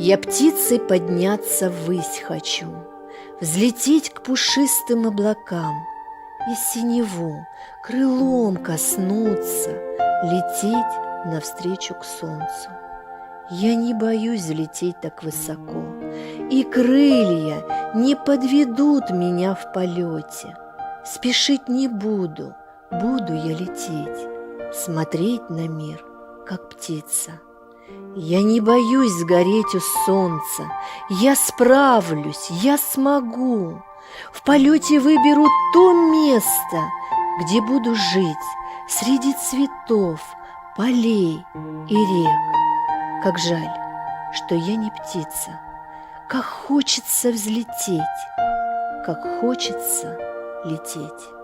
Я птицей подняться ввысь хочу, взлететь к пушистым облакам и синеву крылом коснуться, лететь навстречу к солнцу. Я не боюсь взлететь так высоко, и крылья не подведут меня в полете. Спешить не буду, буду я лететь, смотреть на мир, как птица. Я не боюсь сгореть у солнца, я справлюсь, я смогу. В полете выберу то место, где буду жить среди цветов, полей и рек. Как жаль, что я не птица, как хочется взлететь, как хочется лететь.